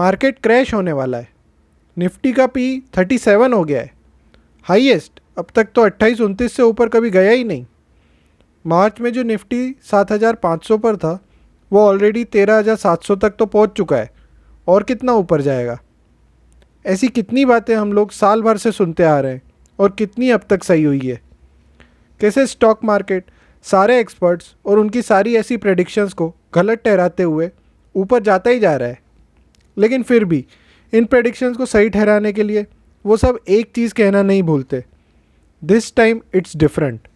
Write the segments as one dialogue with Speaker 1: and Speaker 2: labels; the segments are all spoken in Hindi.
Speaker 1: मार्केट क्रैश होने वाला है। निफ्टी का पी 37 हो गया है, हाईएस्ट। अब तक तो 28-29 से ऊपर कभी गया ही नहीं। मार्च में जो निफ्टी 7,500 पर था वो ऑलरेडी 13,700 तक तो पहुंच चुका है, और कितना ऊपर जाएगा। ऐसी कितनी बातें हम लोग साल भर से सुनते आ रहे हैं और कितनी अब तक सही हुई है। कैसे स्टॉक मार्केट सारे एक्सपर्ट्स और उनकी सारी ऐसी प्रेडिक्शंस को गलत ठहराते हुए ऊपर जाता ही जा रहा है, लेकिन फिर भी इन प्रेडिक्शंस को सही ठहराने के लिए वो सब एक चीज़ कहना नहीं भूलते, दिस टाइम इट्स डिफरेंट।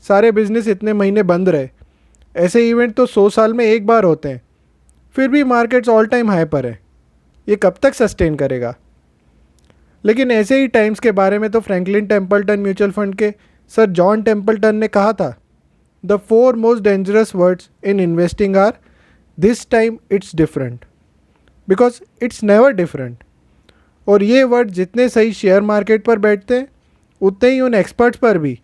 Speaker 1: सारे बिजनेस इतने महीने बंद रहे, ऐसे इवेंट तो 100 साल में एक बार होते हैं, फिर भी मार्केट्स ऑल टाइम हाई पर है। ये कब तक सस्टेन करेगा। लेकिन ऐसे ही टाइम्स के बारे में तो फ्रैंकलिन टेम्पल्टन म्यूचुअल फंड के सर जॉन टेम्पल्टन ने कहा था, the 4 most dangerous words in investing are this time it's different, because it's never different. और ये वर्ड जितने सही शेयर मार्केट पर बैठते हैं उतने ही उन एक्सपर्ट्स पर भी,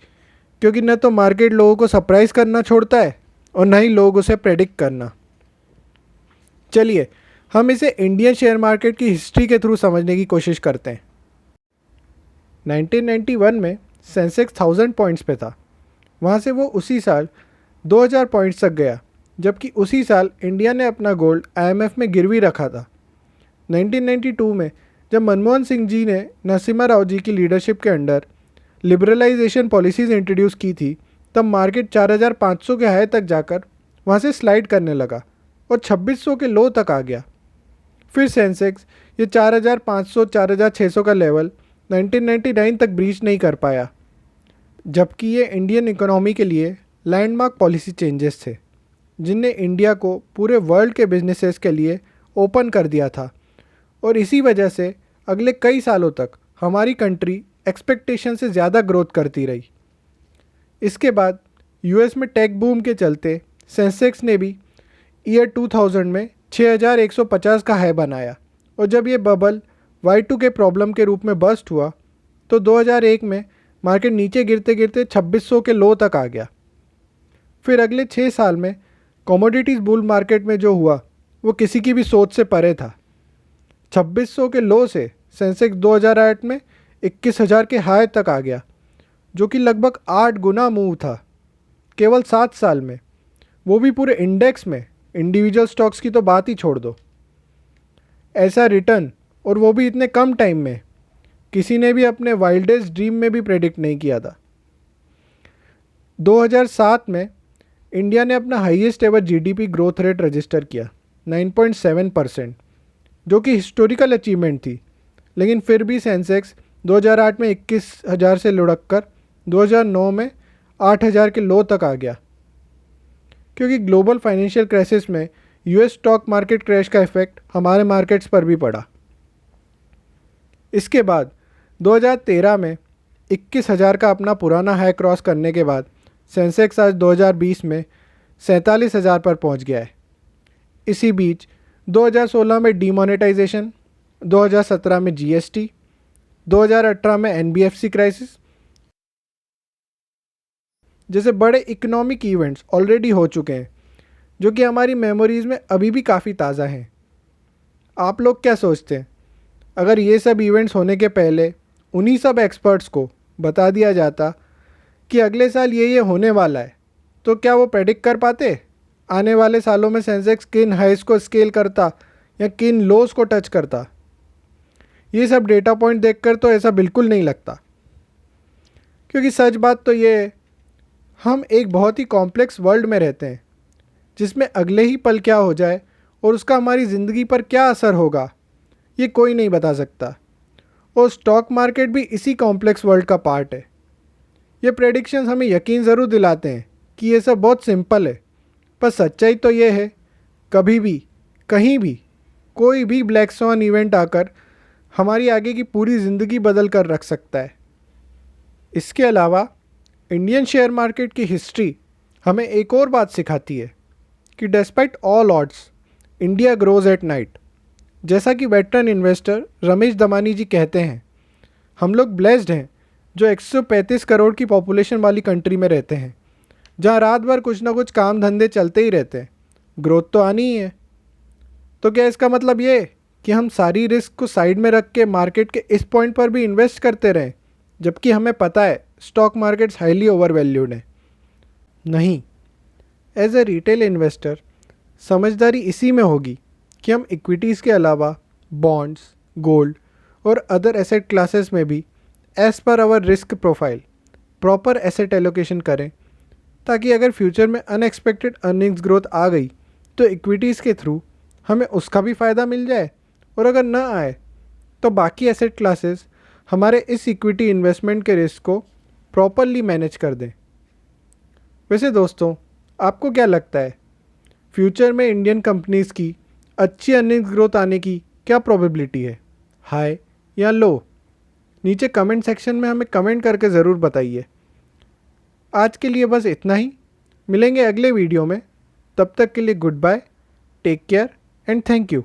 Speaker 1: क्योंकि न तो मार्केट लोगों को सरप्राइज करना छोड़ता है और न ही लोग उसे प्रेडिक्ट करना। चलिए हम इसे इंडियन शेयर मार्केट की हिस्ट्री के थ्रू समझने की कोशिश करते हैं। 1991 में सेंसेक्स 1000 पॉइंट्स पे था, वहाँ से वो उसी साल 2000 पॉइंट्स तक गया, जबकि उसी साल इंडिया ने अपना गोल्ड आईएमएफ में गिरवी रखा था। 1992 में जब मनमोहन सिंह जी ने नरसिम्हा राव जी की लीडरशिप के अंडर लिबरलाइजेशन पॉलिसीज़ इंट्रोड्यूस की थी, तब मार्केट 4500 के हाई तक जाकर वहाँ से स्लाइड करने लगा और 2600 के लो तक आ गया। फिर सेंसेक्स ये 4500-4600 का लेवल 1999 तक ब्रीच नहीं कर पाया, जबकि ये इंडियन इकोनॉमी के लिए लैंडमार्क पॉलिसी चेंजेस थे जिनने इंडिया को पूरे वर्ल्ड के बिजनेसेस के लिए ओपन कर दिया था। और इसी वजह से अगले कई सालों तक हमारी कंट्री एक्सपेक्टेशन से ज़्यादा ग्रोथ करती रही। इसके बाद यूएस में टेक बूम के चलते सेंसेक्स ने भी ईयर 2000 में 6150 का हाई बनाया, और जब ये बबल Y2K प्रॉब्लम के रूप में बस्ट हुआ तो 2001 में मार्केट नीचे गिरते गिरते 2600 के लो तक आ गया। फिर अगले 6 साल में कमोडिटीज़ बुल मार्केट में जो हुआ वो किसी की भी सोच से परे था। 2600 के लो से सेंसेक्स 2008 में 21,000 के हाई तक आ गया, जो कि लगभग 8 गुना मूव था केवल 7 साल में, वो भी पूरे इंडेक्स में। इंडिविजुअल स्टॉक्स की तो बात ही छोड़ दो। ऐसा रिटर्न, और वो भी इतने कम टाइम में, किसी ने भी अपने वाइल्डेस्ट ड्रीम में भी प्रेडिक्ट नहीं किया था। 2007 में इंडिया ने अपना highest ever GDP growth rate register किया 9.7%, जो कि हिस्टोरिकल अचीवमेंट थी। लेकिन फिर भी सेंसेक्स 2008 में 21,000 से लुढ़क कर 2009 में 8,000 के लो तक आ गया, क्योंकि ग्लोबल फाइनेंशियल क्राइसिस में यूएस स्टॉक मार्केट क्रैश का इफेक्ट हमारे मार्केट्स पर भी पड़ा। इसके बाद 2013 में 21,000 का अपना पुराना हाई क्रॉस करने के बाद सेंसेक्स आज 2020 में 47,000 पर पहुंच गया है। इसी बीच 2016 में डीमोनेटाइजेशन, 2017 में जीएसटी, 2018 में एनबीएफसी क्राइसिस जैसे बड़े इकोनॉमिक इवेंट्स ऑलरेडी हो चुके हैं, जो कि हमारी मेमोरीज़ में अभी भी काफ़ी ताज़ा हैं। आप लोग क्या सोचते हैं, अगर ये सब इवेंट्स होने के पहले उन्हीं सब एक्सपर्ट्स को बता दिया जाता कि अगले साल ये होने वाला है, तो क्या वो प्रेडिक्ट कर पाते आने वाले सालों में सेंसेक्स किन हाइस को स्केल करता या किन लोस को टच करता? ये सब डेटा पॉइंट देखकर तो ऐसा बिल्कुल नहीं लगता, क्योंकि सच बात तो ये है, हम एक बहुत ही कॉम्प्लेक्स वर्ल्ड में रहते हैं जिसमें अगले ही पल क्या हो जाए और उसका हमारी ज़िंदगी पर क्या असर होगा ये कोई नहीं बता सकता। और स्टॉक मार्केट भी इसी कॉम्प्लेक्स वर्ल्ड का पार्ट है। ये प्रेडिक्शंस हमें यकीन ज़रूर दिलाते हैं कि ये सब बहुत सिंपल है, पर सच्चाई तो ये है, कभी भी कहीं भी कोई भी ब्लैक स्वॉन इवेंट आकर हमारी आगे की पूरी ज़िंदगी बदल कर रख सकता है। इसके अलावा इंडियन शेयर मार्केट की हिस्ट्री हमें एक और बात सिखाती है कि despite all odds India grows at night. जैसा कि वेटरन इन्वेस्टर रमेश दमानी जी कहते हैं, हम लोग ब्लेस्ड हैं जो 135 करोड़ की पॉपुलेशन वाली कंट्री में रहते हैं, जहां रात भर कुछ ना कुछ काम धंधे चलते ही रहते हैं, ग्रोथ तो आनी ही है। तो क्या इसका मतलब ये कि हम सारी रिस्क को साइड में रख के मार्केट के इस पॉइंट पर भी इन्वेस्ट करते रहें, जबकि हमें पता है स्टॉक मार्केट्स हाईली ओवरवैल्यूड हैं? नहीं। एज ए रिटेल इन्वेस्टर समझदारी इसी में होगी कि हम इक्विटीज़ के अलावा बॉन्ड्स, गोल्ड और अदर एसेट क्लासेस में भी as per our risk profile proper asset allocation करें, ताकि अगर फ्यूचर में अनएक्सपेक्टेड अर्निंग्स ग्रोथ आ गई तो इक्विटीज़ के थ्रू हमें उसका भी फ़ायदा मिल जाए, और अगर ना आए तो बाकी एसेट क्लासेस हमारे इस इक्विटी इन्वेस्टमेंट के रिस्क को प्रॉपरली मैनेज कर दें। वैसे दोस्तों, आपको क्या लगता है, फ्यूचर में इंडियन कंपनीज़ की अच्छी अर्निंग्स ग्रोथ आने की क्या प्रोबेबिलिटी है, हाई या लो? नीचे कमेंट सेक्शन में हमें कमेंट करके ज़रूर बताइए। आज के लिए बस इतना ही, मिलेंगे अगले वीडियो में। तब तक के लिए goodbye, take care and thank you.